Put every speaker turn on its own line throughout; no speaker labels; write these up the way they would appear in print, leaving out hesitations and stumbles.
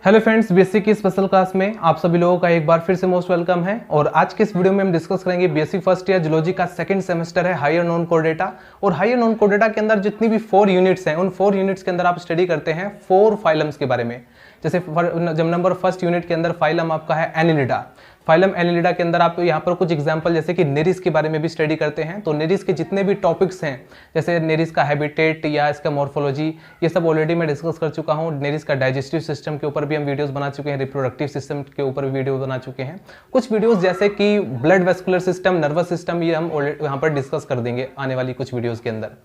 Hello friends, BSc की special class में आप सभी लोगों का एक बार फिर से मोस्ट वेलकम है। और आज के इस वीडियो में हम डिस्कस करेंगे बीएससी फर्स्ट ईयर जूलॉजी का सेकंड सेमेस्टर है हायर नॉन कोर डेटा। और हायर नॉन कोर डेटा के अंदर जितनी भी 4 यूनिट्स हैं उन 4 यूनिट्स के अंदर आप स्टडी करते हैं 4 फाइलम्स के बारे में। जैसे जब नंबर फर्स्ट यूनिट के अंदर फाइलम आपका है एनिलिडा। फाइलम एनिलिडा के अंदर आप यहाँ पर कुछ एग्जांपल जैसे कि नेरिस के बारे में भी स्टडी करते हैं। तो नेरिस के जितने भी टॉपिक्स हैं जैसे नेरिस का हैबिटेट या इसका मॉर्फोलॉजी, ये सब ऑलरेडी मैं डिस्कस कर चुका हूँ। नेरिस का डाइजेस्टिव सिस्टम के ऊपर भी हम वीडियोस बना चुके हैं, रिप्रोडक्टिव सिस्टम के ऊपर भी वीडियो बना चुके हैं। कुछ वीडियोस जैसे कि blood vascular system, nervous system, ये हम यहाँ पर डिस्कस कर देंगे आने वाली कुछ वीडियोज़ के अंदर।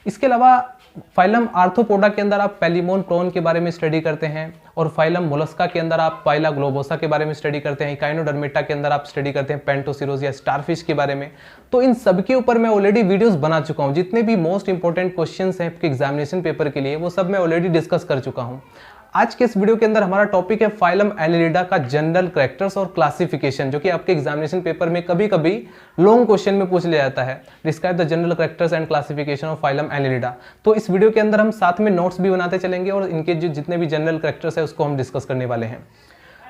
इसके अलावा फाइलम आर्थ्रोपोडा के अंदर आप पेलिमोन प्रॉन के बारे में स्टडी करते हैं। और फाइलम मोलस्का के अंदर आप पाइला ग्लोबोसा के बारे में स्टडी करते हैं। इकाइनोडर्मेटा के अंदर आप स्टडी करते हैं पेंटोसिरोज या स्टारफिश के बारे में। तो इन सब के ऊपर मैं ऑलरेडी वीडियोस बना चुका हूं। जितने भी मोस्ट इंपॉर्टेंट क्वेश्चंस हैं आपके एग्जामिनेशन पेपर के लिए वो सब मैं ऑलरेडी डिस्कस कर चुका हूं। आज के इस वीडियो के अंदर हमारा टॉपिक है फाइलम एनिलिडा का जनरल कैरेक्टर्स और क्लासिफिकेशन, जो कि आपके एग्जामिनेशन पेपर में कभी कभी लॉन्ग क्वेश्चन में पूछ लिया जाता है। Describe the general characters and classification of phylum Annelida. तो इस वीडियो के अंदर हम साथ में नोट्स भी बनाते चलेंगे और इनके जो जितने भी जनरल कैरेक्टर्स है उसको हम डिस्कस करने वाले हैं।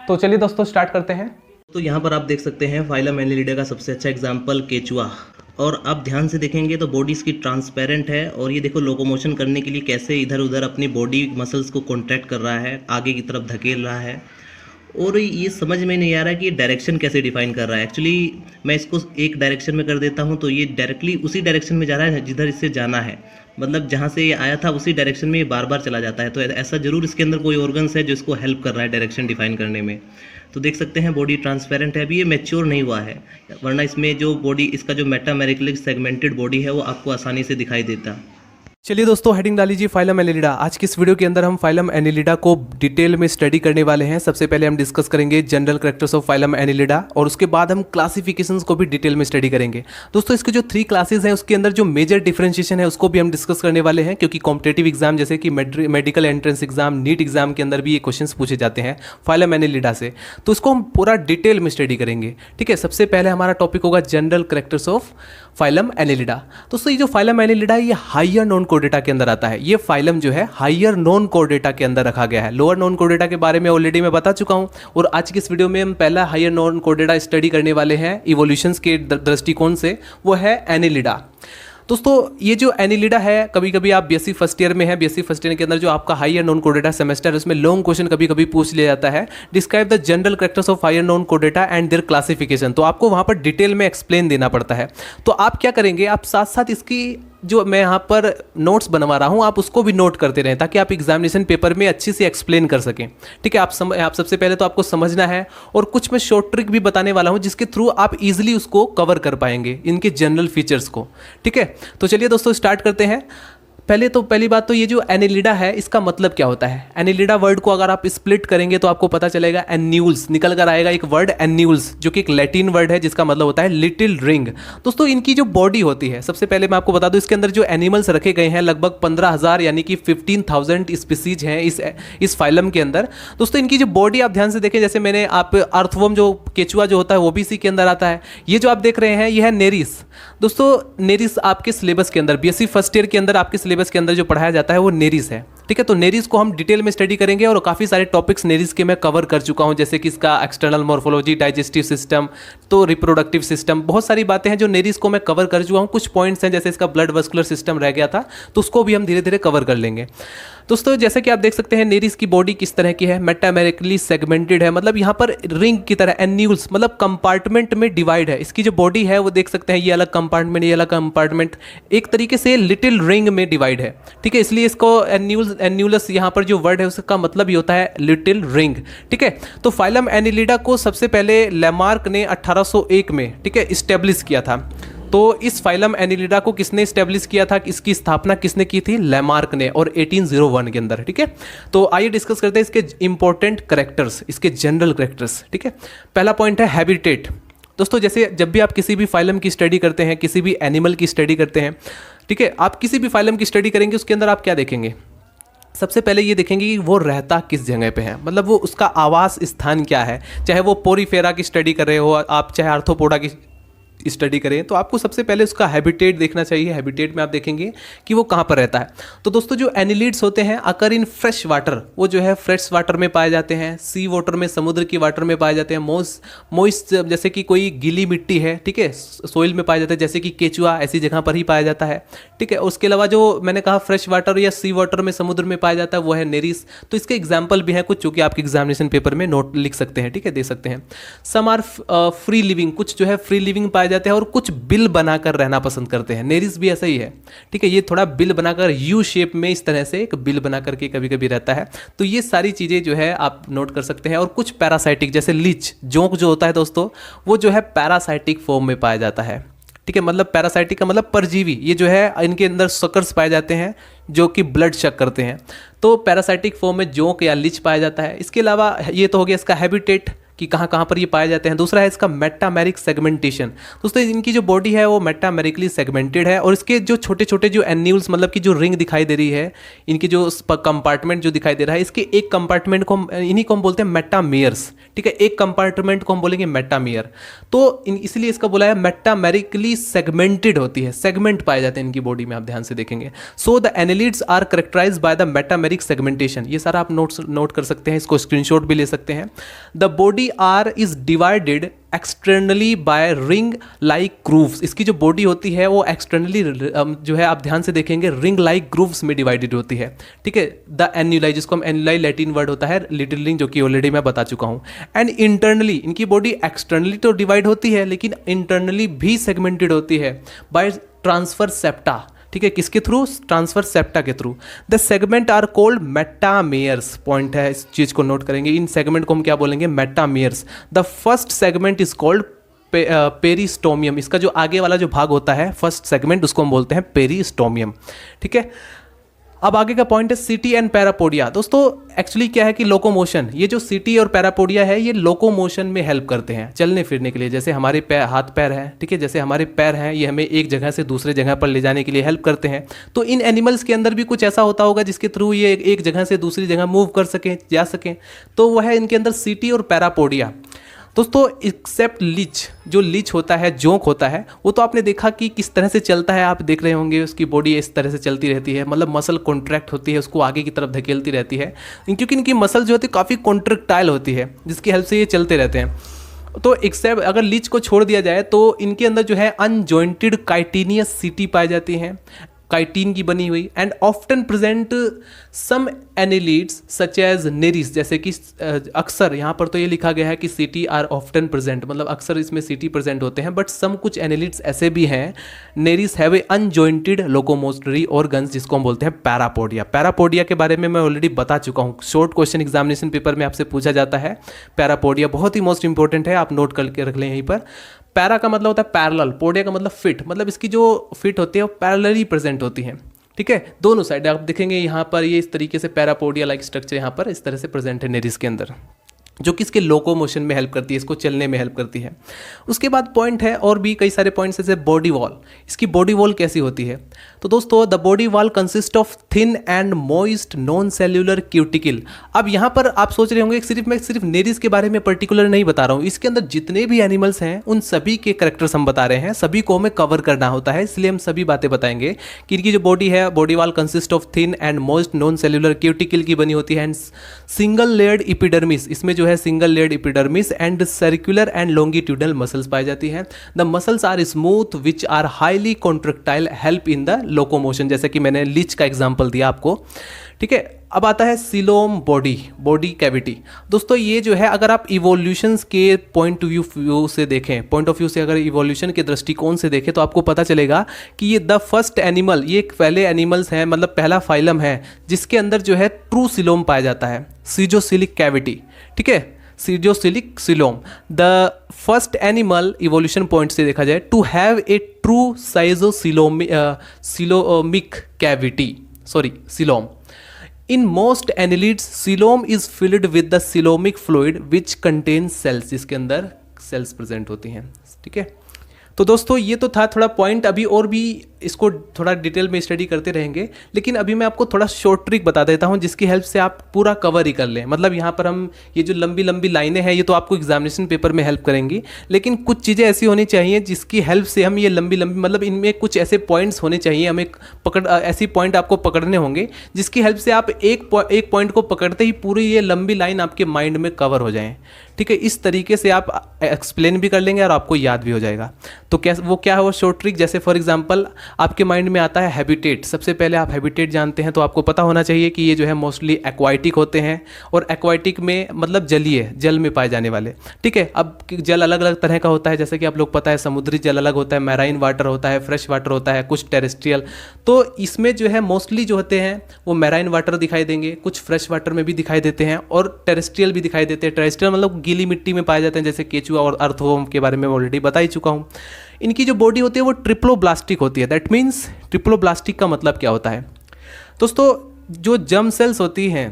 तो चलिए दोस्तों स्टार्ट करते हैं।
तो यहाँ पर आप देख सकते हैं फाइलम एनिलिडा का सबसे अच्छा एग्जाम्पल केचुआ। और आप ध्यान से देखेंगे तो बॉडी इसकी ट्रांसपेरेंट है और ये देखो लोकोमोशन करने के लिए कैसे इधर उधर अपनी बॉडी मसल्स को कॉन्ट्रैक्ट कर रहा है, आगे की तरफ धकेल रहा है। और ये समझ में नहीं आ रहा है कि ये डायरेक्शन कैसे डिफाइन कर रहा है। एक्चुअली मैं इसको एक डायरेक्शन में कर देता हूँ तो ये डायरेक्टली उसी डायरेक्शन में जा रहा है जिधर इससे जाना है, मतलब जहाँ से ये आया था उसी डायरेक्शन में ये बार बार चला जाता है। तो ऐसा जरूर इसके अंदर कोई ऑर्गन्स है जो इसको हेल्प कर रहा है डायरेक्शन डिफाइन करने में। तो देख सकते हैं बॉडी ट्रांसपेरेंट है, अभी ये मैच्योर नहीं हुआ है, वरना इसमें जो बॉडी इसका जो मेटामेरिकली सेगमेंटेड बॉडी है वो आपको आसानी से दिखाई देता।
चलिए दोस्तों हेडिंग डाल लीजिए फाइलम एनिलिडा। आज की इस वीडियो के अंदर हम फाइलम एनिलिडा को डिटेल में स्टडी करने वाले हैं। सबसे पहले हम डिस्कस करेंगे general characters of phylum Annelida और उसके बाद हम क्लासिफिकेशंस को भी डिटेल में स्टडी करेंगे। दोस्तों इसके जो 3 क्लासेस हैं उसके अंदर जो मेजर डिफरेंशिएशन है उसको भी हम डिस्कस करने वाले हैं, क्योंकि कॉम्पिटेटिव एग्जाम जैसे कि medical entrance exam, NEET exam के अंदर भी ये क्वेश्चन पूछे जाते हैं फाइलम एनिलिडा से। तो इसको हम पूरा डिटेल में स्टडी करेंगे। ठीक है, सबसे पहले हमारा टॉपिक होगा general characters of phylum Annelida. दोस्तों ये जो फाइलम एनिलिडा ये हायर नॉन कोर डेटा के अंदर आता है। ये फाइलम जो है हायर नॉन कोर डेटा के अंदर रखा गया है। लोअर नॉन कोर डेटा के बारे में ऑलरेडी मैं बता चुका हूं और आज की इस वीडियो में हम पहला higher non chordata study करने वाले हैं इवोल्यूशंस के दृष्टिकोण से, वो है एनिलिडा। दोस्तों ये जो एनिलिडा है, कभी कभी आप बीएससी फर्स्ट ईयर में है, बीएससी फर्स्ट ईयर के अंदर जो आपका higher non chordata semester है उसमें लॉन्ग क्वेश्चन कभी कभी पूछ लिया जाता है, describe the general characters of higher non chordata and their classification. तो आपको वहां पर डिटेल में एक्सप्लेन देना पड़ता है। तो आप क्या करेंगे, आप साथ साथ इसकी जो मैं यहाँ पर नोट्स बनवा रहा हूँ आप उसको भी नोट करते रहें ताकि आप एग्जामिनेशन पेपर में अच्छे से एक्सप्लेन कर सकें। ठीक है, आप सबसे पहले तो आपको समझना है और कुछ मैं शॉर्ट ट्रिक भी बताने वाला हूँ जिसके थ्रू आप इजीली उसको कवर कर पाएंगे, इनके जनरल फीचर्स को। ठीक है, तो चलिए दोस्तों स्टार्ट करते हैं। पहली बात तो ये जो एनिलिडा है इसका मतलब क्या होता है। एनिलिडा वर्ड को अगर आप स्प्लिट करेंगे तो आपको पता चलेगा एन्यूल्स निकल कर आएगा, एक वर्ड एन्यूल्स जो कि एक लैटिन वर्ड है जिसका मतलब होता है लिटिल रिंग। दोस्तों इनकी जो बॉडी होती है, सबसे पहले मैं आपको बता दूं इसके अंदर जो एनिमल्स रखे गए हैं लगभग 15,000 यानी कि 15,000 स्पीसीज हैं इस फाइलम के अंदर। दोस्तों इनकी जो बॉडी आप ध्यान से देखें, जैसे मैंने आप अर्थवर्म जो केचुआ जो होता है वो भी इसी के अंदर आता है। ये जो आप देख रहे हैं ये है नेरिस। दोस्तों नेरिस आपके सिलेबस के अंदर बीएससी फर्स्ट ईयर के अंदर आपके सिलेबस के अंदर जो पढ़ाया जाता है वो नेरिस है। ठीक है, तो नेरिस को हम डिटेल में स्टडी करेंगे और काफ़ी सारे टॉपिक्स नेरिस के मैं कवर कर चुका हूं, जैसे कि इसका एक्सटर्नल मॉर्फोलॉजी, डाइजेस्टिव सिस्टम, तो रिप्रोडक्टिव सिस्टम, बहुत सारी बातें हैं जो नेरिस को मैं कवर कर चुका हूं। कुछ पॉइंट्स हैं जैसे इसका ब्लड वेस्कुलर सिस्टम रह गया था तो उसको भी हम धीरे धीरे कवर कर लेंगे। दोस्तों जैसे कि आप देख सकते हैं नेरिस की बॉडी किस तरह की है, मेटामेरिकली सेगमेंटेड है, मतलब यहाँ पर रिंग की तरह एन्यूल्स मतलब कंपार्टमेंट में डिवाइड है। इसकी जो बॉडी है वो देख सकते हैं, ये अलग कंपार्टमेंट, ये अलग कंपार्टमेंट, एक तरीके से लिटिल रिंग में डिवाइड है। ठीक है, इसलिए इसको एन्यूलस यहाँ पर जो वर्ड है उसका मतलब ही होता है लिटिल रिंग। ठीक है, तो फाइलम एनिलिडा को सबसे पहले लेमार्क ने 1801 में, ठीक है, इस्टेब्लिश किया था। तो इस फाइलम एनिलिडा को किसने स्टैब्लिश किया था, इसकी स्थापना किसने की थी, लेमार्क ने, और 1801 के अंदर। ठीक है, तो आइए डिस्कस करते हैं इसके इंपॉर्टेंट कैरेक्टर्स, इसके जनरल कैरेक्टर्स। ठीक है, पहला पॉइंट है हैबिटेट। दोस्तों जैसे जब भी आप किसी भी फाइलम की स्टडी करते हैं, किसी भी एनिमल की स्टडी करते हैं, ठीक है, आप किसी भी फाइलम की स्टडी करेंगे उसके अंदर आप क्या देखेंगे, सबसे पहले ये देखेंगे कि वो रहता किस जगह पे है, मतलब वो उसका आवास स्थान क्या है। चाहे वो पोरीफेरा की स्टडी कर रहे हो आप, चाहे आर्थ्रोपोडा की स्टडी करें तो आपको सबसे पहले उसका हैबिटेट देखना चाहिए। हैबिटेट में आप देखेंगे कि वो कहाँ पर रहता है। तो दोस्तों जो एनिलीड्स होते हैं अकर इन फ्रेश वाटर, वो जो है फ्रेश वाटर में पाए जाते हैं, सी वाटर में, समुद्र की वाटर में पाए जाते हैं, मोइस्ट जैसे कि कोई गीली मिट्टी है, ठीक है, सोइल में पाया जाता है, जैसे कि केचुआ ऐसी जगह पर ही पाया जाता है, ठीक है। उसके अलावा जो मैंने कहा फ्रेश वाटर या सी वाटर में, समुद्र में पाया जाता है, वो है नेरिस। तो इसके एग्जाम्पल भी हैं कुछ जो कि आपके एग्जामिनेशन पेपर में नोट लिख सकते हैं, ठीक है, दे सकते हैं। सम आर फ्री लिविंग, कुछ जो है फ्री लिविंग पाए जाते हैं और कुछ बिल बनाकर रहना पसंद करते हैं। नेरिस भी ऐसा ही है, ठीक है, ये थोड़ा बिल बनाकर यू शेप में इस तरह से एक बिल बना करके कभी कभी रहता है। तो ये सारी चीज़ें जो है आप नोट कर सकते हैं। और कुछ पैरासाइटिक, जैसे लीच, जोंक जो होता है दोस्तों, वो जो है पैरासाइटिक फॉर्म में पाया जाता है, ठीक है। मतलब पैरासाइटिक का मतलब परजीवी, ये जो है इनके अंदर सकर्स पाए जाते हैं जो कि ब्लड शक करते हैं। तो पैरासाइटिक फॉर्म में जोंक या लीच पाया जाता है। इसके अलावा ये तो हो गया इसका हैबिटेट कि कहाँ कहाँ पर ये पाए जाते हैं। दूसरा है इसका मेटामेरिक सेगमेंटेशन। दोस्तों इनकी जो बॉडी है वो मेटामेरिकली सेगमेंटेड है और इसके जो छोटे छोटे जो एन्यूल्स, मतलब कि जो रिंग दिखाई दे रही है, इनकी जो कंपार्टमेंट जो दिखाई दे रहा है, इसके एक कंपार्टमेंट को इन्हीं को हम बोलते हैं मेटामेयर्स, ठीक है। एक कंपार्टमेंट को हम बोलेंगे मेटामेयर। तो इसलिए इसका बोला है मेटामेरिकली सेगमेंटेड होती है, सेगमेंट पाए जाते हैं इनकी बॉडी में, आप ध्यान से देखेंगे। So the annelids are characterized by the metameric segmentation. ये सारा आप नोट कर सकते हैं, इसको स्क्रीनशॉट भी ले सकते हैं। The body R is divided externally by ring like grooves. इसकी जो बॉडी होती है वो एक्सटर्नली जो है आप ध्यान से देखेंगे रिंग लाइक ग्रूव्स में डिवाइडेड होती है, ठीक है। द एन्यूलाई, जिसको हम एन्यूलाई लैटिन वर्ड होता है लिटिल रिंग, जो कि ऑलरेडी मैं बता चुका हूँ। एंड इंटरनली, इनकी बॉडी एक्सटर्नली तो डिवाइड होती है लेकिन इंटरनली भी सेगमेंटेड होती है बाय ट्रांसफर सेप्टा, ठीक है। किसके थ्रू? ट्रांसफर सेप्टा के through. The segment are called metameres. Point है, इस चीज को नोट करेंगे। इन सेगमेंट को हम क्या बोलेंगे? Metameres. The first segment is called peristomium. इसका जो आगे वाला जो भाग होता है फर्स्ट सेगमेंट, उसको हम बोलते हैं पेरिस्टोमियम, ठीक है। अब आगे का पॉइंट है सिटी एंड पैरापोडिया। दोस्तों एक्चुअली क्या है कि लोकोमोशन, ये जो सिटी और पैरापोडिया है ये लोकोमोशन में हेल्प करते हैं, चलने फिरने के लिए। जैसे हमारे पैर, हाथ पैर हैं, ठीक है, जैसे हमारे पैर हैं, ये हमें एक जगह से दूसरे जगह पर ले जाने के लिए हेल्प करते हैं। तो इन एनिमल्स के अंदर भी कुछ ऐसा होता होगा जिसके थ्रू ये एक जगह से दूसरी जगह मूव कर सकें, जा सकें। तो वह है इनके अंदर सिटी और पैरापोडिया। दोस्तों एक्सेप्ट लीच, जो लीच होता है, जोंक होता है, वो तो आपने देखा कि किस तरह से चलता है, आप देख रहे होंगे उसकी बॉडी इस तरह से चलती रहती है, मतलब मसल कॉन्ट्रैक्ट होती है, उसको आगे की तरफ धकेलती रहती है, क्योंकि इनकी मसल जो होती है काफ़ी कॉन्ट्रैक्टाइल होती है, जिसकी हेल्प से ये चलते रहते हैं। तो एक्सेप्ट अगर लीच को छोड़ दिया जाए तो इनके अंदर जो है अनजॉइंटेड काइटिनियस सिटी पाई जाती हैं, काइटिन की बनी हुई। And often present some annelids such as Nereis, जैसे कि अक्सर यहाँ पर तो ये लिखा गया है कि सिटी आर ऑफ्टन प्रेजेंट, मतलब अक्सर इसमें सिटी प्रेजेंट होते हैं। बट सम कुछ एनिलीड्स ऐसे भी हैं, Nereis have a unjointed locomotory organs, जिसको हम बोलते हैं पैरापोडिया। पैरापोडिया के बारे में मैं ऑलरेडी बता चुका हूँ, शॉर्ट क्वेश्चन एग्जामिनेशन पेपर में आपसे पूछा जाता है। पैरापोडिया बहुत ही मोस्ट इंपॉर्टेंट है, आप नोट करके रख लें यहीं पर। पैरा का मतलब होता है पैरेलल, पोडिया का मतलब फिट, मतलब इसकी जो फिट होती है वो पैरेलली प्रेजेंट होती है, ठीक है, दोनों साइड। आप देखेंगे यहाँ पर ये इस तरीके से पैरापोडिया लाइक स्ट्रक्चर यहाँ पर इस तरह से प्रेजेंट है नेरिस के अंदर, जो कि इसके लोकोमोशन में हेल्प करती है, इसको चलने में हेल्प करती है। उसके बाद पॉइंट है और भी कई सारे पॉइंट्स, जैसे बॉडी वॉल। इसकी बॉडी वॉल कैसी होती है? तो दोस्तों the body wall consist of thin and moist non cellular cuticle. अब यहाँ पर आप सोच रहे होंगे मैं सिर्फ नेरिस के बारे में पर्टिकुलर नहीं बता रहा हूँ, इसके अंदर जितने भी एनिमल्स हैं उन सभी के कैरेक्टर्स हम बता रहे हैं, सभी को हमें कवर करना होता है, इसलिए हम सभी बातें बताएंगे कि इनकी जो बॉडी है, body wall consist of thin and moist non cellular cuticle की बनी होती है एंड सिंगल लेयर्ड एपिडर्मिस। इसमें जो है single layered epidermis and circular and longitudinal muscles पाई जाती हैं। The muscles are smooth which are highly contractile, help in the locomotion, जैसे कि मैंने लीच का एग्जांपल दिया आपको, ठीक है। अब आता है सिलोम बॉडी कैविटी। दोस्तों ये जो है अगर आप इवोल्यूशंस के पॉइंट ऑफ व्यू से देखें, पॉइंट ऑफ व्यू से अगर इवोल्यूशन के दृष्टिकोण से देखें तो आपको पता चलेगा कि ये द फर्स्ट एनिमल, ये पहले एनिमल्स हैं, मतलब पहला फाइलम है जिसके अंदर जो है ट्रू सिलोम पाया जाता है, सीजोसिलिक कैविटी, ठीक है, schizocoelic coelom. The first animal evolution point से देखा जाए to have a true coelomic cavity, coelom. In most annelids, coelom is filled with the coelomic fluid which contains cells, जिसके अंदर सेल्स प्रेजेंट होती हैं, ठीक है। तो दोस्तों ये तो था थोड़ा पॉइंट, अभी और भी इसको थोड़ा डिटेल में स्टडी करते रहेंगे, लेकिन अभी मैं आपको थोड़ा शॉर्ट ट्रिक बता देता हूँ जिसकी हेल्प से आप पूरा कवर ही कर लें। मतलब यहाँ पर हम ये जो लंबी लंबी लाइनें हैं ये तो आपको एग्जामिनेशन पेपर में हेल्प करेंगी, लेकिन कुछ चीज़ें ऐसी होनी चाहिए जिसकी हेल्प से हम ये लंबी लंबी, मतलब इनमें कुछ ऐसे पॉइंट्स होने चाहिए, हमें ऐसी पॉइंट आपको पकड़ने होंगे जिसकी हेल्प से आप एक पॉइंट को पकड़ते ही पूरी ये लंबी लाइन आपके माइंड में कवर हो जाए। ठीक है, इस तरीके से आप एक्सप्लेन भी कर लेंगे और आपको याद भी हो जाएगा। तो क्या है वो शॉर्ट ट्रिक, जैसे फॉर एग्जांपल आपके माइंड में आता है हैबिटेट। सबसे पहले आप हैबिटेट जानते हैं तो आपको पता होना चाहिए कि ये जो है मोस्टली एक्वाटिक होते हैं, और एक्वाटिक में मतलब जलीय, जल में पाए जाने वाले। ठीक है, अब जल अलग अलग तरह का होता है, जैसे कि आप लोग पता है समुद्री जल अलग होता है, मैराइन वाटर होता है, फ्रेश वाटर होता है, कुछ टेरेस्ट्रियल। तो इसमें जो है मोस्टली जो होते हैं वो मैराइन वाटर दिखाई देंगे, कुछ फ्रेश वाटर में भी दिखाई देते हैं और टेरेस्ट्रियल भी दिखाई देते हैं। टेरेस्ट्रियल मतलब गीली मिट्टी में पाए जाते हैं, जैसे केचुआ और अर्थवर्म के बारे में ऑलरेडी बता ही चुका हूँ। इनकी जो बॉडी होती है वो ट्रिप्लोब्लास्टिक होती है। दैट मीन्स ट्रिप्लोब्लास्टिक का मतलब क्या होता है दोस्तों, जो जर्म सेल्स होती हैं,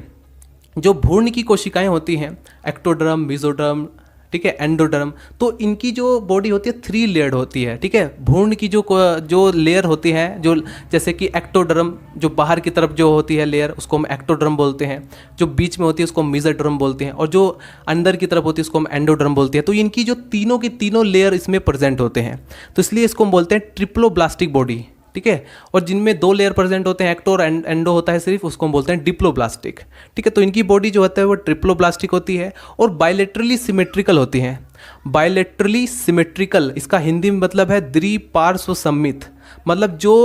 जो भ्रूण की कोशिकाएं होती हैं, एक्टोडर्म, मेसोडर्म, ठीक है, एंडोडर्म, तो इनकी जो बॉडी होती है 3 लेयर्ड होती है। ठीक है, भ्रूण की जो लेयर होती है, जो जैसे कि एक्टोडर्म, जो बाहर की तरफ जो होती है लेयर उसको हम एक्टोडर्म बोलते हैं, जो बीच में होती है उसको हम मेसोडर्म बोलते हैं, और जो अंदर की तरफ होती है उसको हम एंडोडर्म बोलते हैं। तो इनकी जो तीनों की तीनों लेयर इसमें प्रेजेंट होते हैं, तो इसलिए इसको हम बोलते हैं ट्रिप्लोब्लास्टिक बॉडी। ठीक है, और जिनमें 2 लेयर प्रेजेंट होते हैं, एक्टो और एंडो होता है सिर्फ, उसको हम बोलते हैं डिप्लोब्लास्टिक। ठीक है, तो इनकी बॉडी जो होता है वो ट्रिप्लोब्लास्टिक होती है और बायलेटरली सिमेट्रिकल होती हैं। बायलेटरली सिमेट्रिकल, इसका हिंदी में मतलब है द्विपार्श्व सममित। मतलब जो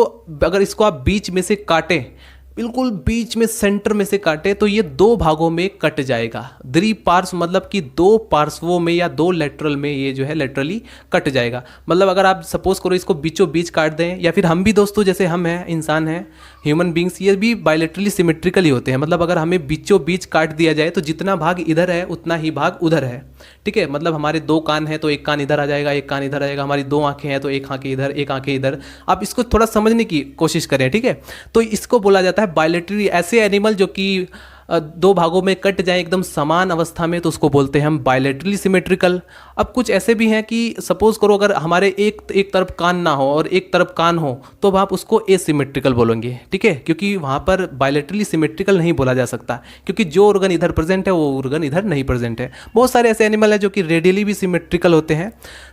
अगर इसको आप बीच में से काटें, बिल्कुल बीच में सेंटर में से काटे तो ये 2 भागों में कट जाएगा। द्विपार्श्व मतलब कि 2 पार्श्वों में या 2 लेटरल में ये जो है लेटरली कट जाएगा। मतलब अगर आप सपोज करो इसको बीचों बीच काट दें, या फिर हम भी दोस्तों जैसे हम हैं, इंसान हैं, ह्यूमन बींग्स, ये भी बायलेटरली सिमेट्रिकल ही होते हैं। मतलब अगर हमें बीचों बीच काट दिया जाए तो जितना भाग इधर है उतना ही भाग उधर है। ठीक है, मतलब हमारे 2 कान हैं तो एक कान इधर आ जाएगा, एक कान इधर आ जाएगा। हमारी 2 आंखें हैं तो एक आंखें इधर, एक आंखें इधर। आप इसको थोड़ा समझने की कोशिश करें। ठीक है, तो इसको बोला जाता है बायलेटरली। ऐसे एनिमल जो कि 2 भागों में कट जाए एकदम समान अवस्था में, तो उसको बोलते हैं हम बायलेटरली सिमेट्रिकल। अब कुछ ऐसे भी हैं कि सपोज करो अगर हमारे एक तरफ कान ना हो और एक तरफ कान हो तो आप उसको एसिमेट्रिकल बोलेंगे। ठीक है, क्योंकि वहाँ पर बायलेटरली सिमेट्रिकल नहीं बोला जा सकता, क्योंकि जो ऑर्गन इधर प्रेजेंट है वो ऑर्गन इधर नहीं प्रेजेंट है। बहुत सारे ऐसे एनिमल हैं जो कि रेडियली भी सिमेट्रिकल होते हैं,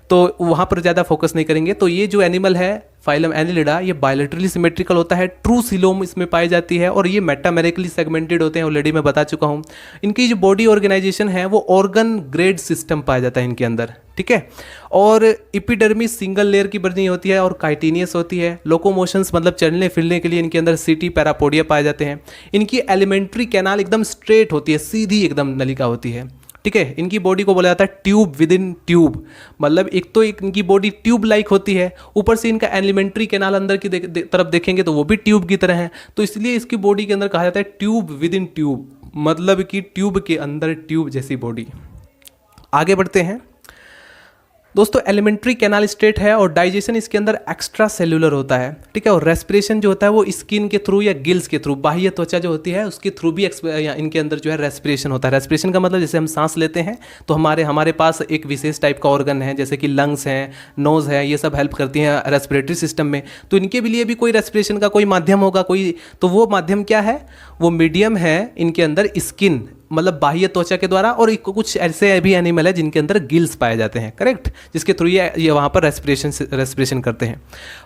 तो वहाँ पर ज़्यादा फोकस नहीं करेंगे। तो ये जो एनिमल है फाइलम एनिलिडा, ये बायलेटरली सिमेट्रिकल होता है, ट्रू सिलोम इसमें पाई जाती है, और ये मेटामेरिकली सेगमेंटेड होते हैं, ऑलरेडी मैं बता चुका हूँ। इनकी जो बॉडी ऑर्गेनाइजेशन है वो ऑर्गन ग्रेड सिस्टम पाया जाता है इनके अंदर। ठीक है, और एपिडर्मिस सिंगल लेयर की बनी होती है और काइटिनियस होती है। लोकोमोशंस मतलब चलने फिरने के लिए इनके अंदर सीटी पैरापोडिया पाए जाते हैं। इनकी एलिमेंट्री कैनाल एकदम स्ट्रेट होती है, सीधी एकदम नलिका होती है। ठीक है, इनकी बॉडी को बोला जाता है ट्यूब विद इन ट्यूब। मतलब एक तो इनकी बॉडी ट्यूब लाइक होती है, ऊपर से इनका एलिमेंट्री कैनाल अंदर की तरफ देखेंगे तो वो भी ट्यूब की तरह है, तो इसलिए इसकी बॉडी के अंदर कहा जाता है ट्यूब विद इन ट्यूब, मतलब कि ट्यूब के अंदर ट्यूब जैसी बॉडी। आगे बढ़ते हैं दोस्तों, एलिमेंट्री कैनाल स्टेट है और डाइजेशन इसके अंदर एक्स्ट्रा सेल्यूलर होता है। ठीक है, और रेस्पिरेशन जो होता है वो स्किन के थ्रू या गिल्स के थ्रू, बाह्य त्वचा जो होती है उसके थ्रू भी इनके अंदर जो है रेस्पिरेशन होता है। रेस्पिरेशन का मतलब जैसे हम सांस लेते हैं तो हमारे पास एक विशेष टाइप का ऑर्गन है, जैसे कि लंग्स हैं, नोज है, ये सब हेल्प करती हैं रेस्पिरेटरी सिस्टम में। तो इनके लिए भी कोई रेस्पिरेशन का कोई माध्यम होगा, कोई, तो वो माध्यम क्या है, वो मीडियम है इनके अंदर स्किन, मतलब बाह्य त्वचा के द्वारा, और कुछ ऐसे भी एनिमल है जिनके अंदर गिल्स पाए जाते हैं, करेक्ट, जिसके थ्रू ये वहाँ पर रेस्पिरेशन करते हैं।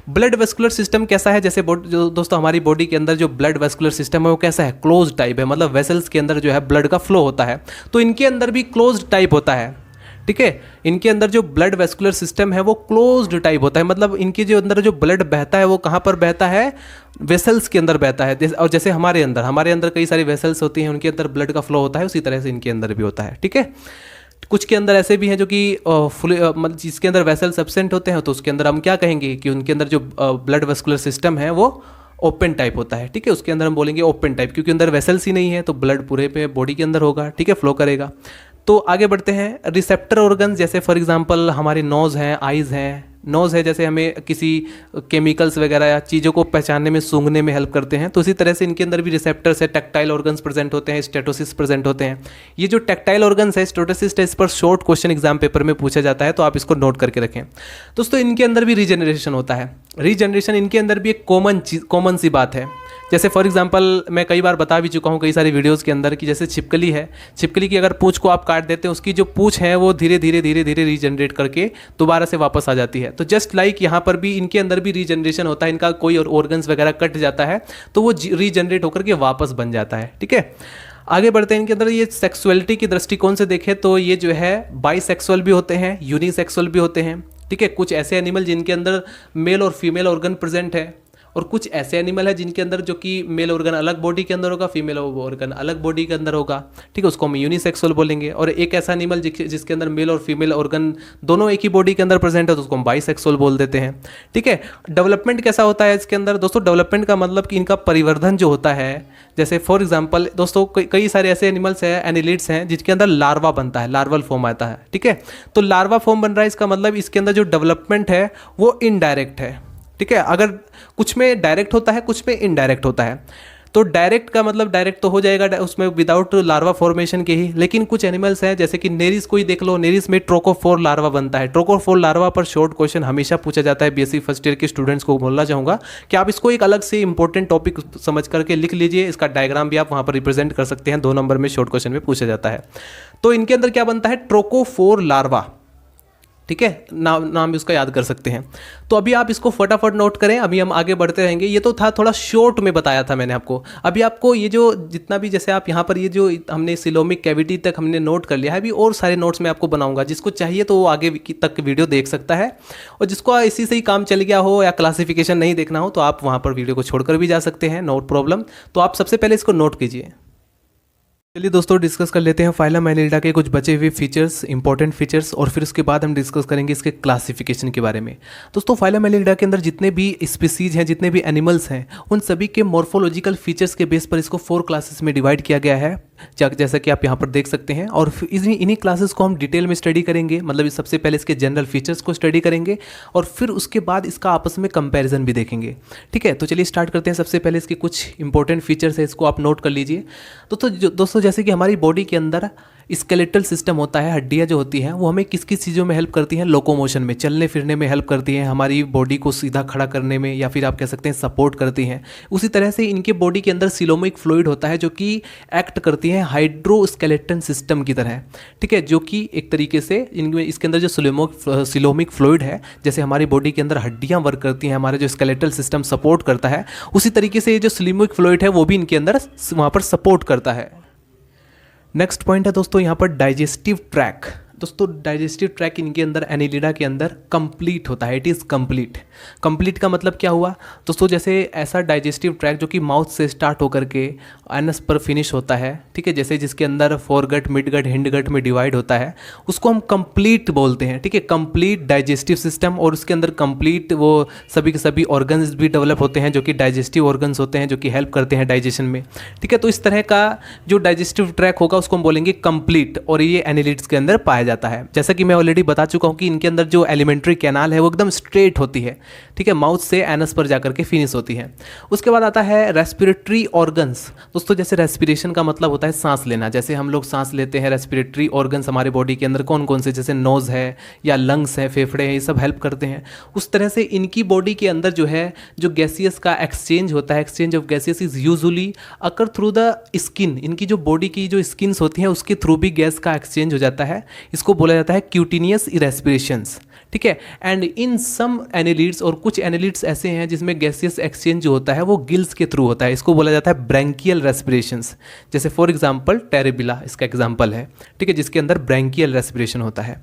ब्लड वेस्कुलर सिस्टम कैसा है, जैसे जो दोस्तों हमारी बॉडी के अंदर जो ब्लड वेस्कुलर सिस्टम है वो कैसा है, क्लोज टाइप है, मतलब वेसल्स के अंदर जो है ब्लड का फ्लो होता है, तो इनके अंदर भी क्लोज टाइप होता है। ठीक है, इनके अंदर जो ब्लड वेस्कुलर सिस्टम है वो क्लोज्ड टाइप होता है, मतलब इनके जो अंदर जो ब्लड बहता है वो कहाँ पर बहता है, वेसल्स के अंदर बहता है। और जैसे हमारे अंदर कई सारी वेसल्स होती हैं, उनके अंदर ब्लड का फ्लो होता है, उसी तरह से इनके अंदर भी होता है। ठीक है, कुछ के अंदर ऐसे भी हैं जो कि मतलब जिसके अंदर वेसल्स एब्सेंट होते हैं, तो उसके अंदर हम क्या कहेंगे कि उनके अंदर जो ब्लड वेस्कुलर सिस्टम है वो ओपन टाइप होता है। ठीक है, उसके अंदर हम बोलेंगे ओपन टाइप, क्योंकि अंदर वेसल्स ही नहीं है तो ब्लड पूरे पे बॉडी के अंदर होगा। ठीक है, फ्लो करेगा। तो आगे बढ़ते हैं, रिसेप्टर ऑर्गन, जैसे फॉर एग्जांपल हमारे नोज़ हैं, आइज़ हैं, नोज़ है जैसे हमें किसी केमिकल्स वगैरह या चीज़ों को पहचानने में, सूंघने में हेल्प करते हैं, तो इसी तरह से इनके अंदर भी रिसेप्टर्स है, टैक्टाइल ऑर्गन्स प्रेजेंट होते हैं, स्टेटोसिस प्रेजेंट होते हैं। ये जो टैक्टाइल ऑर्गन्स है, स्टेटोसिस, इस पर शॉर्ट क्वेश्चन एग्जाम पेपर में पूछा जाता है, तो आप इसको नोट करके रखें। दोस्तों इनके अंदर भी रीजनरेशन होता है। रीजनरेशन इनके अंदर भी एक कॉमन सी बात है। जैसे फॉर एग्जांपल मैं कई बार बता भी चुका हूँ कई सारी वीडियोस के अंदर कि जैसे छिपकली है, छिपकली की अगर पूंछ को आप काट देते हैं, उसकी जो पूंछ है वो धीरे धीरे रीजनरेट करके दोबारा से वापस आ जाती है। तो जस्ट लाइक यहाँ पर भी इनके अंदर भी रीजनरेशन होता है। इनका कोई ऑर्गन्स वगैरह कट जाता है तो वो रीजनरेट होकर के वापस बन जाता है। ठीक है, आगे बढ़ते हैं। इनके अंदर ये सेक्सुअलिटी की दृष्टिकोण से देखें तो ये जो है बाईसेक्सुअल भी होते हैं, यूनिसेक्सुअल भी होते हैं। ठीक है, कुछ ऐसे एनिमल जिनके अंदर मेल और फीमेल ऑर्गन प्रेजेंट है, और कुछ ऐसे एनिमल है जिनके अंदर जो कि मेल ऑर्गन अलग बॉडी के अंदर होगा, फीमेल ऑर्गन अलग बॉडी के अंदर होगा। ठीक है, उसको हम यूनिसेक्सुअल बोलेंगे। और एक ऐसा एनिमल जिसके अंदर मेल और फीमेल ऑर्गन दोनों एक ही बॉडी के अंदर प्रेजेंट है, तो उसको हम बाईसेक्सुअल बोल देते हैं। ठीक है, डेवलपमेंट कैसा होता है इसके अंदर दोस्तों? डेवलपमेंट का मतलब कि इनका परिवर्धन जो होता है, जैसे फॉर एग्जाम्पल दोस्तों कई सारे ऐसे एनिमल्स हैं, एनिलिड्स हैं, जिसके अंदर लार्वा बनता है, लार्वल फॉर्म आता है। ठीक है, तो लार्वा फॉर्म बन रहा है, इसका मतलब इसके अंदर जो डेवलपमेंट है वो इनडायरेक्ट है। ठीक है, अगर कुछ में डायरेक्ट होता है, कुछ में इनडायरेक्ट होता है। तो डायरेक्ट का मतलब डायरेक्ट तो हो जाएगा उसमें विदाउट लार्वा फॉर्मेशन के ही, लेकिन कुछ एनिमल्स हैं जैसे कि नेरिस को ही देख लो, नेरिस में ट्रोकोफोर लार्वा बनता है। ट्रोकोफोर लार्वा पर शॉर्ट क्वेश्चन हमेशा पूछा जाता है। बीएससी फर्स्ट ईयर के स्टूडेंट्स को बोलना चाहूँगा कि आप इसको एक अलग से इंपॉर्टेंट टॉपिक समझ करके लिख लीजिए। इसका डायग्राम भी आप वहाँ पर रिप्रेजेंट कर सकते हैं, 2 नंबर में शॉर्ट क्वेश्चन में पूछा जाता है। तो इनके अंदर क्या बनता है? Trochophore larva. ठीक है, नाम भी उसका याद कर सकते हैं। तो अभी आप इसको फटाफट नोट करें, अभी हम आगे बढ़ते रहेंगे। ये तो था थोड़ा शॉर्ट में बताया था मैंने आपको। अभी आपको ये जो जितना भी, जैसे आप यहाँ पर ये जो हमने सिलोमिक कैविटी तक हमने नोट कर लिया है, अभी और सारे नोट्स मैं आपको बनाऊंगा। जिसको चाहिए तो वो आगे तक वीडियो देख सकता है, और जिसको इसी से ही काम चल गया हो या क्लासिफिकेशन नहीं देखना हो तो आप वहाँ पर वीडियो को छोड़कर भी जा सकते हैं, नो प्रॉब्लम। तो आप सबसे पहले इसको नोट कीजिए। चलिए दोस्तों डिस्कस कर लेते हैं फाइलम एनिलिडा के कुछ बचे हुए फीचर्स, इंपॉर्टेंट फीचर्स, और फिर उसके बाद हम डिस्कस करेंगे इसके क्लासिफिकेशन के बारे में। दोस्तों फाइलम एनिलिडा के अंदर जितने भी स्पीसीज हैं, जितने भी एनिमल्स हैं, उन सभी के मॉर्फोलॉजिकल फीचर्स के बेस पर इसको 4 क्लासेस में डिवाइड किया गया है, जैसा कि आप यहाँ पर देख सकते हैं। और इन्हीं क्लासेस को हम डिटेल में स्टडी करेंगे। मतलब सबसे पहले इसके जनरल फीचर्स को स्टडी करेंगे और फिर उसके बाद इसका आपस में कंपैरिजन भी देखेंगे। ठीक है, तो चलिए स्टार्ट करते हैं। सबसे पहले इसके कुछ इंपॉर्टेंट फीचर्स है, इसको आप नोट कर लीजिए। दोस्तों जैसे कि हमारी बॉडी के अंदर स्केलेटल सिस्टम होता है, हड्डियाँ जो होती हैं वो हमें किस किस चीज़ों में हेल्प करती हैं? लोकोमोशन में, चलने फिरने में हेल्प करती हैं, हमारी बॉडी को सीधा खड़ा करने में, या फिर आप कह सकते हैं सपोर्ट करती हैं। उसी तरह से इनके बॉडी के अंदर सिलोमिक फ्लूइड होता है जो कि एक्ट करती है हाइड्रोस्केलेटन सिस्टम की तरह। ठीक है, जो कि एक तरीके से इनमें इसके अंदर जो सिलोमिक फ्लूइड है, जैसे हमारी बॉडी के अंदर हड्डियाँ वर्क करती हैं, हमारा जो स्केलेटल सिस्टम सपोर्ट करता है, उसी तरीके से ये जो सिलोमिक फ्लूइड है वो भी इनके अंदर वहाँ पर सपोर्ट करता है। नेक्स्ट पॉइंट है दोस्तों यहाँ पर डाइजेस्टिव ट्रैक। दोस्तों डाइजेस्टिव ट्रैक इनके अंदर एनिलिडा के अंदर कंप्लीट होता है, इट इज़ कंप्लीट। कंप्लीट का मतलब क्या हुआ दोस्तों? जैसे ऐसा डाइजेस्टिव ट्रैक जो कि माउथ से स्टार्ट होकर के एनस पर फिनिश होता है, ठीक है, जैसे जिसके अंदर फोरगट, मिडगट, हिंडगट में डिवाइड होता है, उसको हम कंप्लीट बोलते हैं। ठीक है, कंप्लीट डाइजेस्टिव सिस्टम, और उसके अंदर कंप्लीट वो सभी के सभी ऑर्गन्स भी डेवलप होते हैं जो कि डाइजेस्टिव ऑर्गन्स होते हैं, जो कि हेल्प करते हैं डाइजेशन में। ठीक है, तो इस तरह का जो डाइजेस्टिव ट्रैक होगा उसको हम बोलेंगे कंप्लीट, और ये एनिलिड्स के अंदर पाया जाता है। जैसा कि मैं ऑलरेडी बता चुका हूँ कि इनके अंदर जो एलिमेंट्री कैनाल है वो एकदम स्ट्रेट होती है। ठीक है, माउथ से एनस पर जाकर के फिनिश होती है। उसके बाद आता है रेस्पिरेटरी ऑर्गन्स। दोस्तों जैसे रेस्पिरेशन का मतलब होता है सांस लेना, जैसे हम लोग सांस लेते हैं, रेस्पिरेटरी ऑर्गन्स हमारे बॉडी के अंदर कौन कौन से, जैसे नोज़ है या लंग्स है, फेफड़े हैं, ये सब हेल्प करते हैं। उस तरह से इनकी बॉडी के अंदर जो है जो गैसियस का एक्सचेंज होता है, exchange of gaseous is usually occur through the skin. इनकी जो बॉडी की जो स्किन्स होती हैं उसके थ्रू भी गैस का एक्सचेंज हो जाता है, इसको बोला जाता है क्यूटिनियस रेस्पिरेशंस। ठीक है, एंड इन सम एनिलिड्स, और कुछ एनिलिड्स ऐसे हैं जिसमें गैसियस एक्सचेंज जो होता है वो गिल्स के थ्रू होता है, इसको बोला जाता है ब्रैंकियल रेस्पिरेशंस। जैसे फॉर एग्जांपल टेरेबिला इसका एग्जांपल है। ठीक है, जिसके अंदर ब्रैंकियल रेस्पिरेशन होता है।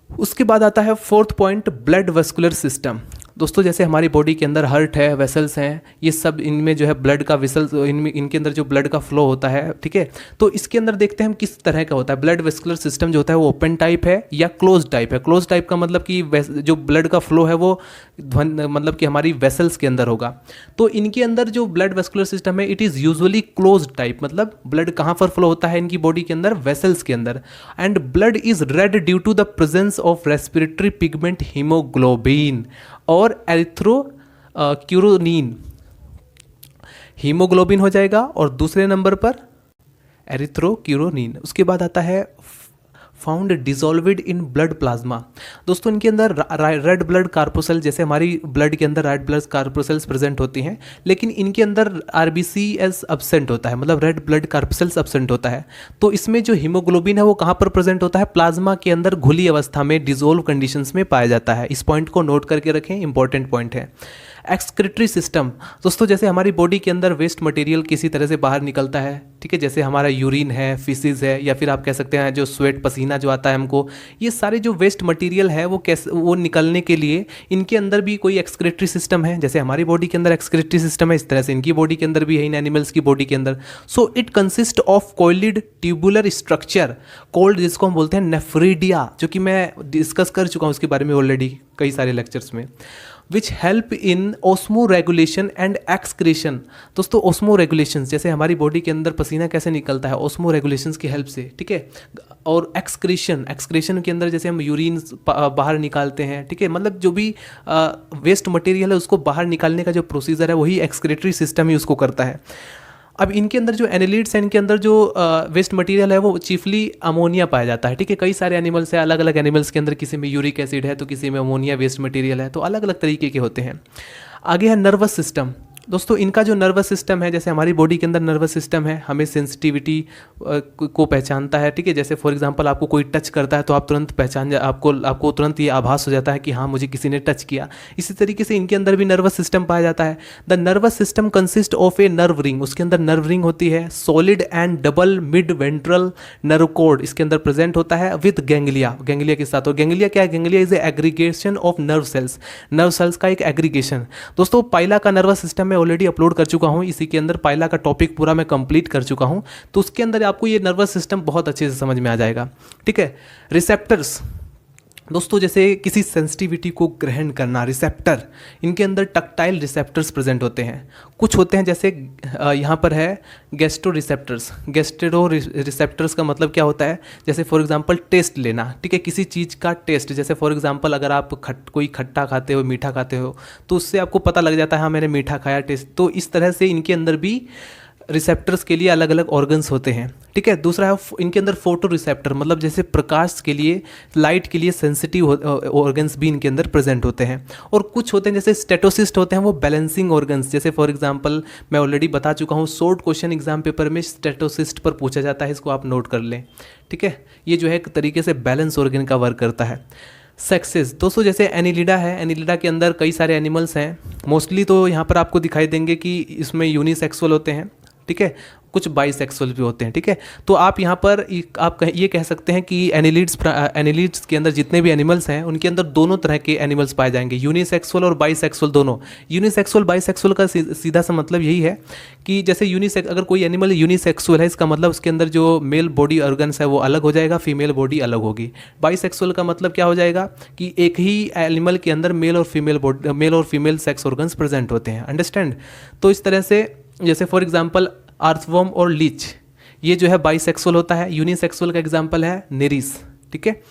उसके बाद आता है 4th point, blood vascular system. दोस्तों जैसे हमारी बॉडी के अंदर हार्ट है, वेसल्स हैं, ये सब इनमें जो है ब्लड का वेसल्स, इनमें इनके अंदर जो ब्लड का फ्लो होता है, ठीक है। तो इसके अंदर देखते हैं हम किस तरह का होता है। ब्लड वेस्कुलर सिस्टम जो होता है वो ओपन टाइप है या क्लोज टाइप है। क्लोज टाइप का मतलब कि जो ब्लड का फ्लो है वो मतलब कि हमारी वेसल्स के अंदर होगा। तो इनके अंदर जो ब्लड वेस्कुलर सिस्टम है it is usually close type, मतलब ब्लड कहाँ पर फ्लो होता है इनकी बॉडी के अंदर, वेसल्स के अंदर। And blood is red due to the presence of respiratory pigment haemoglobin और एरिथ्रोक्यूरोनिन। हीमोग्लोबिन हो जाएगा और दूसरे नंबर पर एरिथ्रोक्यूरोनिन। उसके बाद आता है फाउंड डिजोल्विड इन ब्लड प्लाज्मा। दोस्तों इनके अंदर रेड ब्लड कार्पोसेल, जैसे हमारी ब्लड के अंदर रेड ब्लड कार्पोसेल्स प्रेजेंट होती हैं, लेकिन इनके अंदर आरबीसीएस अब्सेंट होता है, मतलब रेड ब्लड कार्पोसेल्स अब्सेंट होता है। तो इसमें जो हीमोग्लोबिन है वो कहाँ पर प्रेजेंट होता है, प्लाज्मा के अंदर घुली अवस्था में डिजोल्व कंडीशंस में पाया जाता है। इस पॉइंट को नोट करके रखें, इंपॉर्टेंट पॉइंट है। एक्सक्रीटरी सिस्टम, दोस्तों जैसे हमारी बॉडी के अंदर वेस्ट मटेरियल किसी तरह से बाहर निकलता है, ठीक है, जैसे हमारा यूरिन है, फिसिस है, या फिर आप कह सकते हैं जो स्वेट पसीना जो आता है हमको, ये सारे जो वेस्ट मटेरियल है वो निकलने के लिए इनके अंदर भी कोई एक्सक्रीटरी सिस्टम है। जैसे हमारी बॉडी के अंदर एक्सक्रीटरी सिस्टम है, इस तरह से इनकी बॉडी के अंदर भी है, इन एनिमल्स की बॉडी के अंदर। So it consist of coiled tubular structure called, जिसको हम बोलते हैं नेफ्रिडिया, जो कि मैं डिस्कस कर चुका हूँ उसके बारे में ऑलरेडी कई सारे लेक्चर्स में। Which help in osmo regulation and excretion. दोस्तों ऑस्मो रेगुलेशन, जैसे हमारी बॉडी के अंदर पसीना कैसे निकलता है, ऑस्मो रेगुलेशंस की हेल्प से, ठीक है। और एक्सक्रीशन के अंदर जैसे हम यूरिन बाहर निकालते हैं, ठीक है, मतलब जो भी वेस्ट मटेरियल है उसको बाहर निकालने का जो प्रोसीजर है वही एक्सक्रीटरी सिस्टम ही उसको करता है। अब इनके अंदर जो एनालिड्स हैं, इनके अंदर जो वेस्ट मटेरियल है वो चीफली अमोनिया पाया जाता है, ठीक है। कई सारे एनिमल्स हैं, अलग अलग एनिमल्स के अंदर किसी में यूरिक एसिड है तो किसी में अमोनिया वेस्ट मटेरियल है, तो अलग अलग तरीके के होते हैं। आगे है नर्वस सिस्टम। दोस्तों इनका जो नर्वस सिस्टम है, जैसे हमारी बॉडी के अंदर नर्वस सिस्टम है, हमें सेंसिटिविटी को पहचानता है, ठीक है। जैसे फॉर एग्जांपल आपको कोई टच करता है तो आप तुरंत आपको तुरंत ये आभास हो जाता है कि हाँ मुझे किसी ने टच किया। इसी तरीके से इनके अंदर भी नर्वस सिस्टम पाया जाता है। The nervous system consist of a nerve ring, उसके अंदर नर्व रिंग होती है, solid and double mid ventral nerve code इसके अंदर प्रेजेंट होता है विद गैंग्लिया के साथ। और गैंग्लिया क्या है, ganglia is a aggregation of nerve cells का एक एग्रीगेशन। दोस्तों पाइला का नर्वस सिस्टम मैं ऑलरेडी अपलोड कर चुका हूं, इसी के अंदर पाइला का टॉपिक पूरा मैं कंप्लीट कर चुका हूं, तो उसके अंदर आपको ये नर्वस सिस्टम बहुत अच्छे से समझ में आ जाएगा, ठीक है। रिसेप्टर्स, दोस्तों जैसे किसी सेंसिटिविटी को ग्रहण करना, रिसेप्टर, इनके अंदर टक्टाइल रिसेप्टर्स प्रेजेंट होते हैं। कुछ होते हैं जैसे यहाँ पर है गैस्ट्रो रिसेप्टर्स का मतलब क्या होता है, जैसे फॉर एग्जांपल टेस्ट लेना, ठीक है, किसी चीज़ का टेस्ट। जैसे फॉर एग्जांपल अगर आप कोई खट्टा खाते हो, मीठा खाते हो, तो उससे आपको पता लग जाता है हाँ मैंने मीठा खाया, टेस्ट। तो इस तरह से इनके अंदर भी रिसेप्टर्स के लिए अलग अलग ऑर्गन्स होते हैं, ठीक है। दूसरा है इनके अंदर फोटो रिसेप्टर, मतलब जैसे प्रकाश के लिए, लाइट के लिए सेंसिटिव ऑर्गन्स भी इनके अंदर प्रेजेंट होते हैं। और कुछ होते हैं जैसे स्टेटोसिस्ट होते हैं, वो बैलेंसिंग ऑर्गन्स, जैसे फॉर एग्जांपल मैं ऑलरेडी बता चुका हूँ, शॉर्ट क्वेश्चन एग्जाम पेपर में स्टेटोसिस्ट पर पूछा जाता है, इसको आप नोट कर लें, ठीक है। ये जो है एक तरीके से बैलेंस ऑर्गन का वर्क करता है। सेक्सेस, दोस्तों जैसे एनिलिडा है, एनिलिडा के अंदर कई सारे एनिमल्स हैं, मोस्टली तो यहाँ पर आपको दिखाई देंगे कि इसमें यूनिसेक्सुअल होते हैं, ठीक है, कुछ बाइसेक्सुअल भी होते हैं, ठीक है। तो आप यहाँ पर ये कह सकते हैं कि एनिलिड्स के अंदर जितने भी एनिमल्स हैं उनके अंदर दोनों तरह के एनिमल्स पाए जाएंगे, यूनिसेक्सुअल और बाइसेक्सुअल दोनों। यूनिसेक्सुअल बाइसेक्सुअल का सीधा सा मतलब यही है कि जैसे अगर कोई एनिमल यूनिसेक्सुअल है, इसका मतलब उसके अंदर जो मेल बॉडी ऑर्गन्स है वो अलग हो जाएगा, फीमेल बॉडी अलग होगी। बाइसेक्सुअल का मतलब क्या हो जाएगा कि एक ही एनिमल के अंदर मेल और फीमेल सेक्स ऑर्गन्स प्रेजेंट होते हैं, अंडरस्टैंड। तो इस तरह से जैसे फॉर एग्जांपल अर्थवर्म और लीच, ये जो है बाइसेक्सुअल होता है। यूनिसेक्सुअल का एग्जांपल है नेरिस, ठीक है।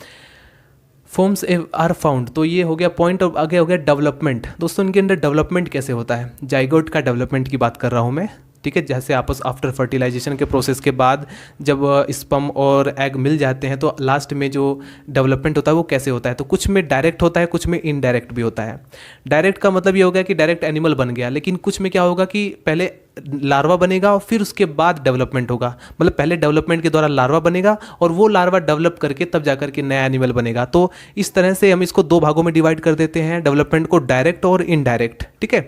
फॉर्म्स आर फाउंड, तो ये हो गया पॉइंट। और आगे हो गया डेवलपमेंट। दोस्तों इनके अंदर डेवलपमेंट कैसे होता है, जाइगोट का डेवलपमेंट की बात कर रहा हूँ मैं, ठीक है। जैसे आपस आफ्टर फर्टिलाइजेशन के प्रोसेस के बाद जब स्पर्म और एग मिल जाते हैं तो लास्ट में जो डेवलपमेंट होता है वो कैसे होता है, तो कुछ में डायरेक्ट होता है, कुछ में इनडायरेक्ट भी होता है। डायरेक्ट का मतलब ये होगा कि डायरेक्ट एनिमल बन गया, लेकिन कुछ में क्या होगा कि पहले लार्वा बनेगा और फिर उसके बाद डेवलपमेंट होगा, मतलब पहले डेवलपमेंट के द्वारा लार्वा बनेगा और वो लार्वा डेवलप करके तब जाकर के नया एनिमल बनेगा। तो इस तरह से हम इसको दो भागों में डिवाइड कर देते हैं, डेवलपमेंट को डायरेक्ट और इनडायरेक्ट, ठीक है।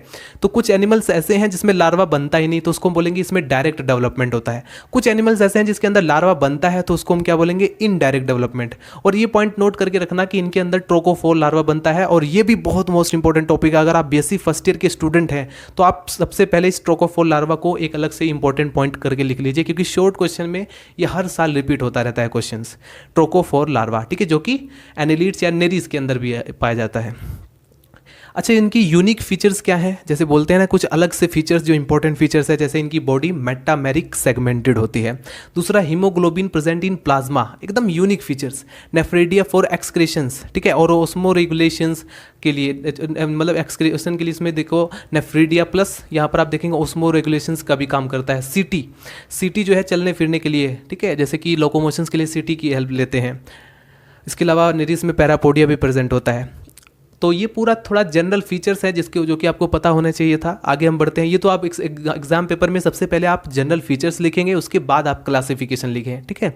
तो कुछ एनिमल्स ऐसे हैं जिसमें लार्वा बनता ही नहीं, तो उसको हम बोलेंगे इसमें डायरेक्ट डेवलपमेंट होता है। कुछ एनिमल्स ऐसे हैं जिसके अंदर लार्वा बनता है तो उसको हम क्या बोलेंगे, इनडायरेक्ट डेवलपमेंट। और ये पॉइंट नोट करके रखना कि इनके अंदर ट्रोकोफोर लार्वा बनता है, और ये भी बहुत मोस्ट इंपॉर्टेंट टॉपिक है। अगर आप बीएससी फर्स्ट ईयर के स्टूडेंट हैं तो आप सबसे पहले इस ट्रोकोफोर लार्वा को एक अलग से इंपॉर्टेंट पॉइंट करके लिख लीजिए, क्योंकि शॉर्ट क्वेश्चन में ये हर साल रिपीट होता रहता है क्वेश्चंस। ट्रोकोफोर लार्वा, ठीक है, जो कि एनिलिड्स या नेरीज के अंदर भी पाया जाता है। अच्छा, इनकी यूनिक फीचर्स क्या हैं? जैसे बोलते हैं ना कुछ अलग से फीचर्स जो इंपॉर्टेंट फीचर्स है, जैसे इनकी बॉडी मेटामेरिक सेगमेंटेड होती है। दूसरा, हीमोग्लोबिन प्रेजेंट इन प्लाज्मा, एकदम यूनिक फीचर्स। नेफ्रेडिया फॉर एक्सक्रेशंस, ठीक है, और ओस्मो रेगुलेशंस के लिए, मतलब एक्सक्रेशन के लिए इसमें देखो नेफ्रेडिया प्लस यहाँ पर आप देखेंगे ओस्मो रेगुलेशंस का भी काम करता है। सीटी जो है चलने फिरने के लिए, ठीक है, जैसे कि लोकोमोशंस के लिए सीटी की हेल्प लेते हैं। इसके अलावा नेरिस में पैरापोडिया भी प्रेजेंट होता है। तो ये पूरा थोड़ा जनरल फीचर्स है जिसके जो कि आपको पता होना चाहिए था। आगे हम बढ़ते हैं। ये तो आप एग्जाम पेपर में सबसे पहले आप जनरल फीचर्स लिखेंगे, उसके बाद आप क्लासिफिकेशन लिखें, ठीक है।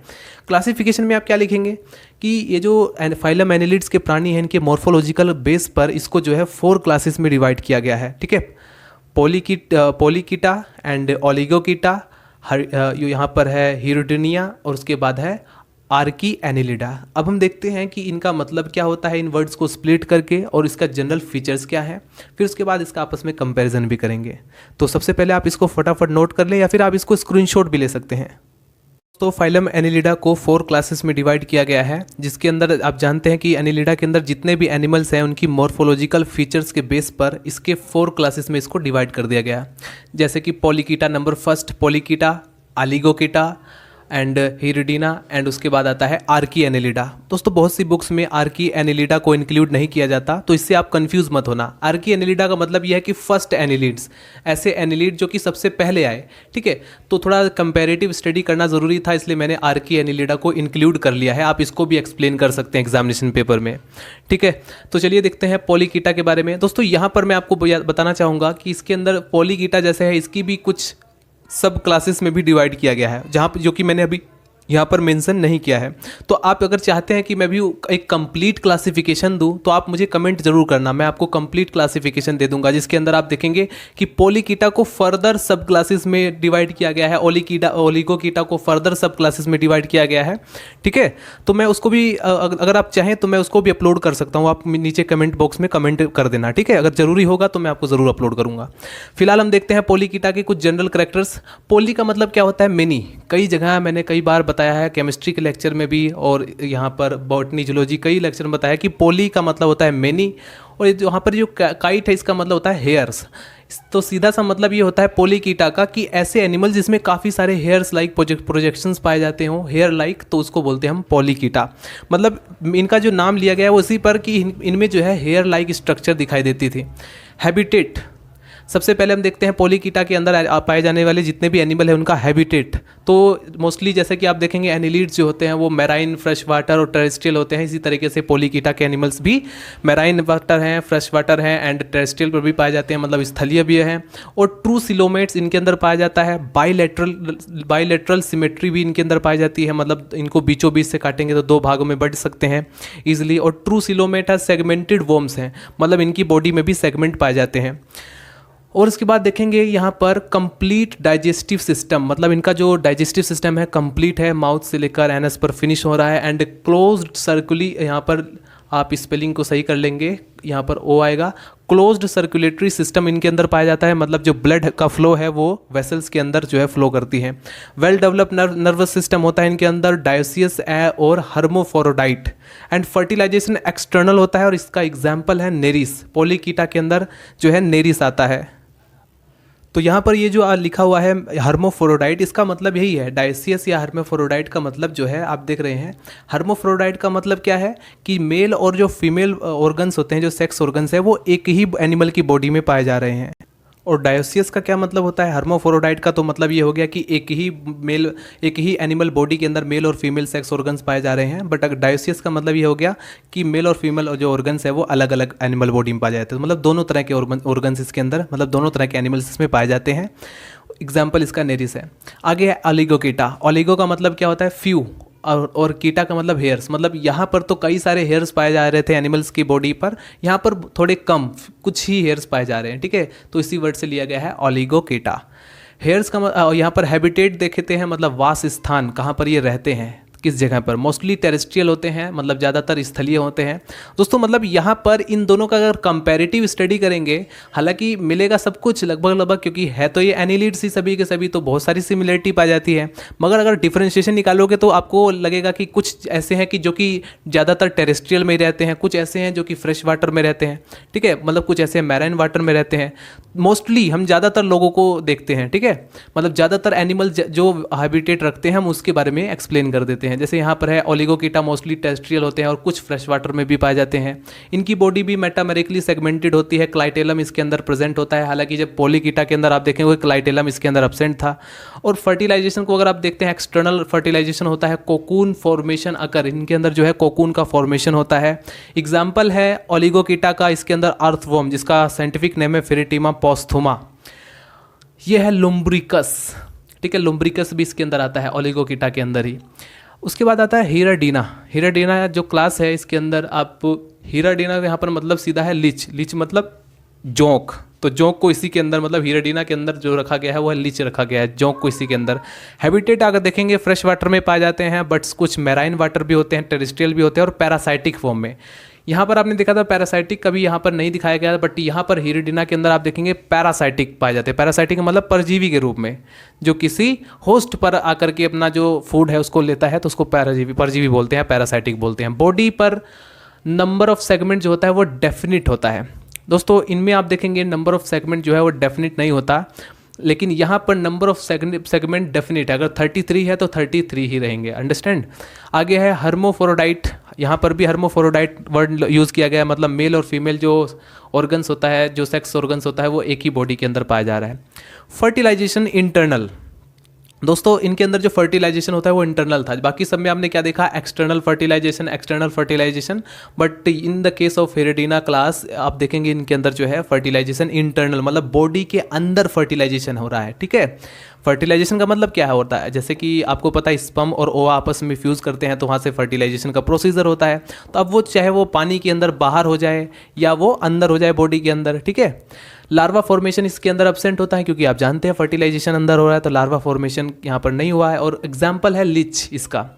क्लासिफिकेशन में आप क्या लिखेंगे कि ये जो फाइलम एनिलिड्स के प्राणी हैं, इनके मॉर्फोलॉजिकल बेस पर इसको जो है 4 क्लासेस में डिवाइड किया गया है, ठीक है। पॉलीकीटा एंड ओलिगोकीटा, यहाँ पर है हिरुडिनिया, और उसके बाद है आर्की एनिलिडा। अब हम देखते हैं कि इनका मतलब क्या होता है इन वर्ड्स को स्प्लिट करके, और इसका जनरल फीचर्स क्या है, फिर उसके बाद इसका आपस में कंपैरिजन भी करेंगे। तो सबसे पहले आप इसको फटाफट नोट कर लें, या फिर आप इसको स्क्रीनशॉट भी ले सकते हैं। तो फाइलम एनिलिडा को 4 क्लासेस में डिवाइड किया गया है, जिसके अंदर आप जानते हैं कि एनिलिडा के अंदर जितने भी एनिमल्स हैं उनकी मॉर्फोलॉजिकल फीचर्स के बेस पर इसके 4 क्लासेस में इसको डिवाइड कर दिया गया। जैसे कि Polychaeta number first, Polychaeta, आलिगोकीटा and हिरुडिना, and उसके बाद आता है आर्की एनिलिडा। दोस्तों बहुत सी बुक्स में आर्की एनिलिडा को इंक्लूड नहीं किया जाता, तो इससे आप कंफ्यूज मत होना। आर्की एनिलिडा का मतलब यह है कि फर्स्ट एनिलिड्स, ऐसे एनिलिड जो कि सबसे पहले आए, ठीक है। तो थोड़ा कंपैरेटिव स्टडी करना ज़रूरी था, इसलिए मैंने आर्की एनिलिडा को इंक्लूड कर लिया है। आप इसको भी एक्सप्लेन कर सकते हैं एग्जामिनेशन पेपर में, ठीक है। तो चलिए देखते हैं पॉलीकीटा के बारे में। दोस्तों यहाँ पर मैं आपको बताना चाहूँगा कि इसके अंदर पॉलीकीटा जैसे है, इसकी भी कुछ सब क्लासेस में भी डिवाइड किया गया है, जहाँ जो कि मैंने अभी यहाँ पर मेंशन नहीं किया है। तो आप अगर चाहते हैं कि मैं भी एक कंप्लीट क्लासिफिकेशन दूं, तो आप मुझे कमेंट जरूर करना, मैं आपको कंप्लीट क्लासिफिकेशन दे दूंगा, जिसके अंदर आप देखेंगे कि पॉलीकीटा को फर्दर सब क्लासेस में डिवाइड किया गया है, ओलिगोकीटा को फर्दर सब क्लासेस में डिवाइड किया गया है, ठीक है। तो मैं उसको भी अगर आप चाहें तो मैं उसको भी अपलोड कर सकता हूँ, आप नीचे कमेंट बॉक्स में कमेंट कर देना, ठीक है। अगर जरूरी होगा तो मैं आपको ज़रूर अपलोड करूँगा। फिलहाल हम देखते हैं पॉलीकीटा के कुछ जनरल कैरेक्टर्स। पॉली का मतलब क्या होता है, मेनी। कई जगह मैंने कई बार बताया है, केमिस्ट्री के लेक्चर में भी, और यहाँ पर बॉटनी जूलॉजी कई लेक्चर में बताया कि पॉली का मतलब होता है मेनी, और यहाँ पर जो काइट है इसका मतलब होता है हेयर्स। तो सीधा सा मतलब ये होता है पॉलीकीटा का कि ऐसे एनिमल जिसमें काफ़ी सारे हेयर्स लाइक प्रोजेक्शंस पाए जाते हों, हेयर लाइक, तो उसको बोलते हैं हम पॉलीकीटा। मतलब इनका जो नाम लिया गया है वो इसी पर कि इनमें जो है हेयर लाइक स्ट्रक्चर दिखाई देती थी। हैबिटेट, सबसे पहले हम देखते हैं पॉलीकीटा के अंदर पाए जाने वाले जितने भी एनिमल है उनका हैबिटेट। तो मोस्टली जैसे कि आप देखेंगे एनिलिड्स जो होते हैं वो मैराइन, फ्रेश वाटर और टेरेस्ट्रियल होते हैं। इसी तरीके से पॉलीकीटा के एनिमल्स भी मैराइन वाटर हैं, फ्रेश वाटर हैं, एंड टेरेस्ट्रियल पर भी पाए जाते हैं, मतलब स्थलीय भी हैं। और ट्रू सिलोमेट्स इनके अंदर पाया जाता है। बाइलेटरल सिमेट्री भी इनके अंदर पाई जाती है, मतलब इनको बीचों बीच से काटेंगे तो 2 भागों में बढ़ सकते हैं ईजिली। और ट्रू सिलोमेट है सेगमेंटेड वॉर्म्स हैं, मतलब इनकी बॉडी में भी सेगमेंट पाए जाते हैं। और उसके बाद देखेंगे यहाँ पर कंप्लीट डाइजेस्टिव सिस्टम, मतलब इनका जो डाइजेस्टिव सिस्टम है कंप्लीट है, माउथ से लेकर एनस पर फिनिश हो रहा है। एंड क्लोज्ड सर्कुली, यहाँ पर आप स्पेलिंग को सही कर लेंगे, यहाँ पर ओ आएगा। क्लोज्ड सर्कुलेटरी सिस्टम इनके अंदर पाया जाता है, मतलब जो ब्लड का फ्लो है वो वेसल्स के अंदर जो है फ्लो करती है। वेल डेवलप्ड नर्वस सिस्टम होता है इनके अंदर, डायोसियस और हर्मोफोरोडाइट। एंड फर्टिलाइजेशन एक्सटर्नल होता है, और इसका एग्जाम्पल है नेरिस। पॉलीकीटा के अंदर जो है नेरिस आता है। तो यहाँ पर ये जो लिखा हुआ है हर्मोफोरोडाइट, इसका मतलब यही है। डायसियस या हर्मोफोरोडाइट का मतलब जो है आप देख रहे हैं, हर्मोफोरोडाइट का मतलब क्या है कि मेल और जो फीमेल ऑर्गन्स होते हैं, जो सेक्स ऑर्गन्स है, वो एक ही एनिमल की बॉडी में पाए जा रहे हैं। और डायोसियस का क्या मतलब होता है, हर्मोफोरोडाइट का तो मतलब ये हो गया कि एक ही एनिमल बॉडी के अंदर मेल और फीमेल सेक्स ऑर्गन्स पाए जा रहे हैं। बट अगर डायोसियस का मतलब ये हो गया कि मेल और फीमेल जो ऑर्गन्स है वो अलग अलग एनिमल बॉडी में पाए जाते हैं, मतलब दोनों तरह के ऑर्गन्स इसके अंदर, मतलब दोनों तरह के एनिमल्स इसमें पाए जाते हैं। एग्जाम्पल इसका नेरिस है। आगे है ओलिगोकीटा। ओलिगो का मतलब क्या होता है, फ्यू, और कीटा का मतलब हेयर्स, मतलब यहाँ पर तो कई सारे हेयर्स पाए जा रहे थे एनिमल्स की बॉडी पर, यहाँ पर थोड़े कम कुछ ही हेयर्स पाए जा रहे हैं, ठीक है। तो इसी वर्ड से लिया गया है ओलिगोकीटा। हेयर्स का यहाँ पर हैबिटेट देखते हैं, मतलब वास स्थान, कहाँ पर ये रहते हैं, किस जगह पर। मोस्टली टेरेस्ट्रियल होते हैं, मतलब ज़्यादातर स्थलीय होते हैं दोस्तों। मतलब यहाँ पर इन दोनों का अगर कंपैरेटिव स्टडी करेंगे, हालांकि मिलेगा सब कुछ लगभग, क्योंकि है तो ये एनिलिड्स ही सभी के सभी, तो बहुत सारी सिमिलरिटी पाई जाती है। मगर अगर डिफरेंशिएशन निकालोगे तो आपको लगेगा कि कुछ ऐसे हैं कि जो कि ज़्यादातर टेरेस्ट्रियल में रहते हैं, कुछ ऐसे हैं जो कि फ्रेश वाटर में रहते हैं, ठीक है, मतलब कुछ ऐसे मैराइन वाटर में रहते हैं। मोस्टली हम ज़्यादातर लोगों को देखते हैं, ठीक है, मतलब ज़्यादातर एनिमल जो हैबिटेट रखते हैं हम उसके बारे में एक्सप्लेन कर देते हैं। जैसे यहाँ पर है ओलिगोकीटा, मोस्टली टेरेस्ट्रियल होते हैं और कुछ फ्रेश वाटर में भी पाए जाते हैं। इनकी बॉडी भी मेटामेरिकली सेगमेंटेड होती है, क्लाइटेलम इसके अंदर प्रेजेंट होता है। हालांकि जब पोलीकीटा के अंदर आप देखेंगे क्लाइटेलम इसके अंदर एब्सेंट था। और फर्टिलाइजेशन को अगर आप देखते हैं, एक्सटर्नल फर्टिलाइजेशन होता है, कोकून फॉर्मेशन अकर, इनके अंदर जो है कोकून का फॉर्मेशन होता है। एग्जाम्पल है ओलिगोकीटा का, इसके अंदर अर्थवॉर्म जिसका साइंटिफिक नेम है फेरेटिमा पोस्थुमा, ये है लुम्ब्रिकस, ठीक है, लुम्ब्रिकस भी इसके अंदर आता है ओलिगोकीटा के अंदर ही। उसके बाद आता है हीराडीना। हीराडीना जो क्लास है इसके अंदर आप हीराडीना यहाँ पर मतलब सीधा है लिच, लिच मतलब जोंक, तो जोंक को इसी के अंदर, मतलब हीराडीना के अंदर जो रखा गया है वो है लिच रखा गया है, जोंक को इसी के अंदर। हैबिटेट अगर देखेंगे फ्रेश वाटर में पाए जाते हैं, बट कुछ मैराइन वाटर भी होते हैं, टेरेस्ट्रियल भी होते हैं और पैरासाइटिक फॉर्म में। यहाँ पर आपने देखा था पैरासाइटिक कभी यहाँ पर नहीं दिखाया गया, बट यहाँ पर हीराडीना के अंदर आप देखेंगे पैरासाइटिक पाए जाते हैं। पैरासाइटिक मतलब परजीवी के रूप में, जो किसी होस्ट पर आकर के अपना जो फूड है उसको लेता है, तो उसको परजीवी बोलते हैं, पैरासाइटिक बोलते हैं। बॉडी पर नंबर ऑफ सेगमेंट जो होता है वो डेफिनिट होता है दोस्तों। इनमें आप देखेंगे नंबर ऑफ सेगमेंट जो है वो डेफिनिट नहीं होता, लेकिन यहाँ पर नंबर ऑफ सेगमेंट डेफिनिट है। अगर 33 है तो 33 ही रहेंगे, अंडरस्टैंड। आगे है हर्मोफोरोडाइट, यहाँ पर भी हर्मोफोरोडाइट वर्ड यूज़ किया गया है, मतलब मेल और फीमेल जो ऑर्गन्स होता है, जो सेक्स ऑर्गन्स होता है वो एक ही बॉडी के अंदर पाया जा रहा है। फर्टिलाइजेशन इंटरनल दोस्तों, इनके अंदर जो फर्टिलाइजेशन होता है वो इंटरनल था। बाकी सब में आपने क्या देखा, external fertilization, but in the case of Hirudinea class आप देखेंगे इनके अंदर जो है फर्टिलाइजेशन इंटरनल, मतलब बॉडी के अंदर फर्टिलाइजेशन हो रहा है, ठीक है। फर्टिलाइजेशन का मतलब क्या होता है, जैसे कि आपको पता है स्पर्म और ओवा आपस में फ्यूज़ करते हैं तो वहाँ से फर्टिलाइजेशन का प्रोसीजर होता है। तो अब वो चाहे वो पानी के अंदर बाहर हो जाए या वो अंदर हो जाए बॉडी के अंदर, ठीक है। लार्वा फॉर्मेशन इसके अंदर एब्सेंट होता है, क्योंकि आप जानते हैं फर्टिलाइजेशन अंदर हो रहा है, तो लार्वा फॉर्मेशन यहाँ पर नहीं हुआ है। और एग्जाम्पल है लिच इसका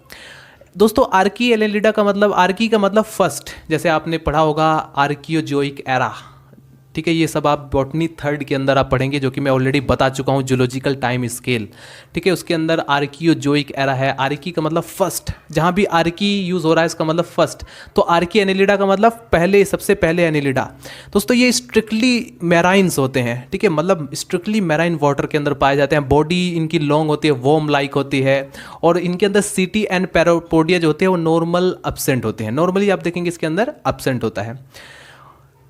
दोस्तों। आर्की एनेलिडा का मतलब, आर्की का मतलब फर्स्ट, जैसे आपने पढ़ा होगा आर्कियोजोइक एरा, ठीक है, ये सब आप बॉटनी 3rd के अंदर आप पढ़ेंगे, जो कि मैं ऑलरेडी बता चुका हूँ, जूलॉजिकल टाइम स्केल, ठीक है। उसके अंदर आर्कियोजोइक एरा है। आर्की का मतलब फर्स्ट, जहाँ भी आर्की यूज़ हो रहा है इसका मतलब फर्स्ट, तो आर्की एनेलिडा का मतलब पहले, सबसे पहले एनेलिडा। दोस्तों ये स्ट्रिक्टली मैराइन्स होते हैं, ठीक है, मतलब स्ट्रिक्टली मैराइन वाटर के अंदर पाए जाते हैं। बॉडी इनकी लॉन्ग होती है, वॉर्म लाइक होती है, और इनके अंदर सीटी एंड पैरापोडिया जो होते हैं वो नॉर्मल एब्सेंट होते हैं। नॉर्मली आप देखेंगे इसके अंदर एब्सेंट होता है।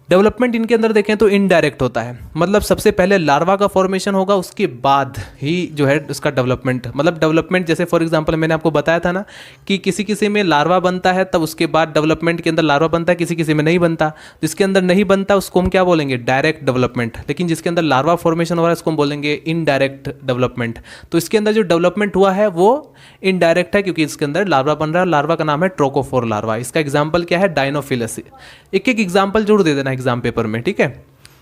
डेवलपमेंट इनके अंदर देखें तो इनडायरेक्ट होता है, मतलब सबसे पहले लार्वा का फॉर्मेशन होगा, उसके बाद ही जो है उसका डेवलपमेंट, मतलब डेवलपमेंट जैसे फॉर एग्जांपल मैंने आपको बताया था ना कि किसी किसी में लार्वा बनता है, तब उसके बाद डेवलपमेंट के अंदर लार्वा बनता है, किसी किसी में नहीं बनता। जिसके अंदर नहीं बनता उसको हम क्या बोलेंगे, डायरेक्ट डेवलपमेंट, लेकिन जिसके अंदर लार्वा फॉर्मेशन हो रहा है उसको हम बोलेंगे इनडायरेक्ट डेवलपमेंट। तो इसके अंदर जो डेवलपमेंट हुआ है वो इनडायरेक्ट है, क्योंकि इसके अंदर लार्वा बन रहा है। लार्वा का नाम है ट्रोकोफोर लार्वा। इसका एग्जाम्पल क्या है, डायनोफिलस। एक एग्जाम्पल जरूर दे देना एग्जाम पेपर में, ठीक है।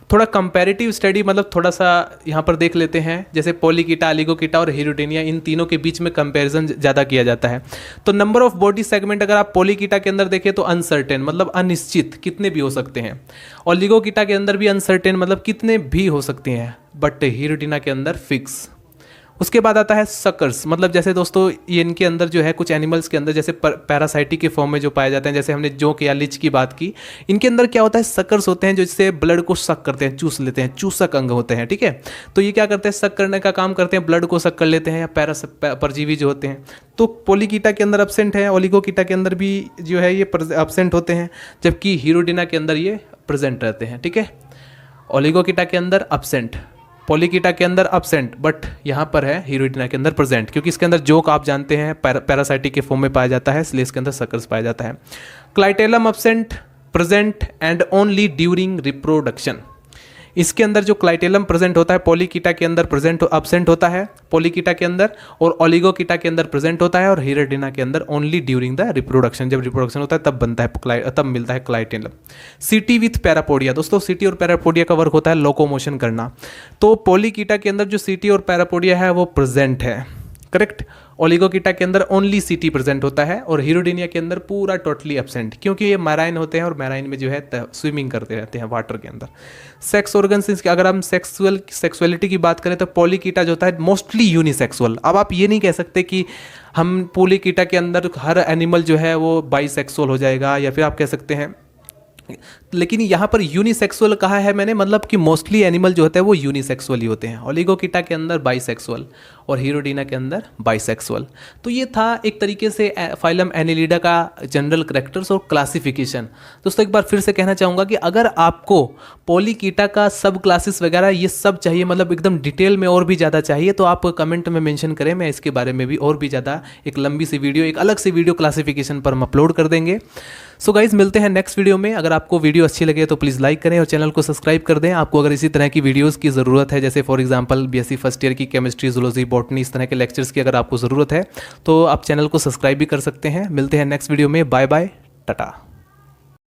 थोड़ा कंपैरेटिव स्टडी, मतलब थोड़ा सा यहाँ पर देख लेते हैं, जैसे पोलीकीटा, ओलिगोकीटा और हीराडीना, इन तीनों के बीच में कंपैरिजन ज़्यादा किया जाता है। तो नंबर ऑफ बॉडी सेगमेंट अगर आप पोलीकीटा के अंदर देखें तो अनसर्टेन, मतलब अनिश्चित, कितने भी हो सकते हैं। ओलिगोकीटा के अंदर भी अनसर्टेन, मतलब कितने भी हो सकते हैं, बट हीराडीना के अंदर फिक्स। उसके बाद आता है सकर्स, मतलब जैसे दोस्तों ये इनके अंदर जो है कुछ एनिमल्स के अंदर जैसे पैरासाइटिक के फॉर्म में जो पाए जाते हैं, जैसे हमने जोंक या लिच की बात की, इनके अंदर क्या होता है, सकर्स होते हैं जो इससे ब्लड को सक करते हैं, चूस लेते हैं, चूसक अंग होते हैं, ठीक है। तो ये क्या करते हैं, सक करने का काम करते हैं, ब्लड को सक कर लेते हैं, या परजीवी जो होते हैं। तो पोलीकीटा के अंदर एब्सेंट है, ओलिगोकीटा के अंदर भी जो है ये एब्सेंट होते हैं, जबकि हीराडीना के अंदर ये प्रेजेंट रहते हैं, ठीक है। ओलिगोकीटा के अंदर एब्सेंट, पोलीकीटा के अंदर एब्सेंट, बट यहाँ पर है हीराडीना के अंदर प्रेजेंट, क्योंकि इसके अंदर जोंक आप जानते हैं पैरासाइटिक के फॉर्म में पाया जाता है, इसलिए इसके अंदर सकर्स पाया जाता है। Clitellum absent, present and only during reproduction. इसके अंदर जो क्लाइटेलम प्रेजेंट होता है पॉलीकीटा के अंदर प्रेजेंट अब्सेंट होता है पॉलीकीटा के अंदर, और ओलिगोकीटा के अंदर प्रेजेंट होता है, और हिरडिना के अंदर ओनली ड्यूरिंग द रिप्रोडक्शन, जब रिप्रोडक्शन होता है तब बनता है, तब मिलता है क्लाइटेलम। सिटी विथ पैरापोडिया, दोस्तों सिटी और पैरापोडिया का वर्क होता है लोकोमोशन करना। तो पॉलीकीटा के अंदर जो सिटी और पैरापोडिया है वो प्रेजेंट है, करेक्ट। ओलिगोकीटा के अंदर ओनली सिटी प्रेजेंट होता है, और हीरोडिनिया के अंदर पूरा टोटली एब्सेंट, क्योंकि ये मैराइन होते हैं और मैराइन में जो है स्विमिंग करते रहते हैं वाटर के अंदर। सेक्स ऑर्गन्स, अगर हम सेक्सुअलिटी की बात करें तो पॉलीकीटा जो होता है मोस्टली यूनिसेक्सुअल। अब आप ये नहीं कह सकते कि हम पॉलीकीटा के अंदर हर एनिमल जो है वो बाईसेक्सुअल हो जाएगा, या फिर आप कह सकते हैं, लेकिन यहाँ पर यूनिसेक्सुअल कहा है मैंने, मतलब कि मोस्टली एनिमल जो होते हैं वो यूनिसेक्सुअल ही होते हैं। ओलिगोकीटा के अंदर बाइसेक्सुअल और हीरोडिना के अंदर बाइसेक्सुअल। तो ये था एक तरीके से फाइलम एनिलिडा का जनरल करैक्टर्स और क्लासिफिकेशन। दोस्तों एक बार फिर से कहना चाहूँगा कि अगर आपको पॉलीकीटा का सब क्लासेस वगैरह ये सब चाहिए, मतलब एकदम डिटेल में और भी ज़्यादा चाहिए, तो आप कमेंट में मेंशन करें, मैं इसके बारे में भी और भी ज़्यादा एक लंबी सी वीडियो, एक अलग सी वीडियो क्लासिफिकेशन पर हम अपलोड कर देंगे। सो गाइज मिलते हैं नेक्स्ट वीडियो में। अगर आपको वीडियो अच्छी लगे तो प्लीज़ लाइक करें और चैनल को सब्सक्राइब कर दें। आपको अगर इसी तरह की वीडियोस की ज़रूरत है, जैसे for example BSc first year की केमिस्ट्री, जूलॉजी, बॉटनी, इस तरह के लेक्चर्स की अगर आपको ज़रूरत है तो आप चैनल को सब्सक्राइब भी कर सकते हैं। मिलते हैं नेक्स्ट वीडियो में। Bye bye, Tata.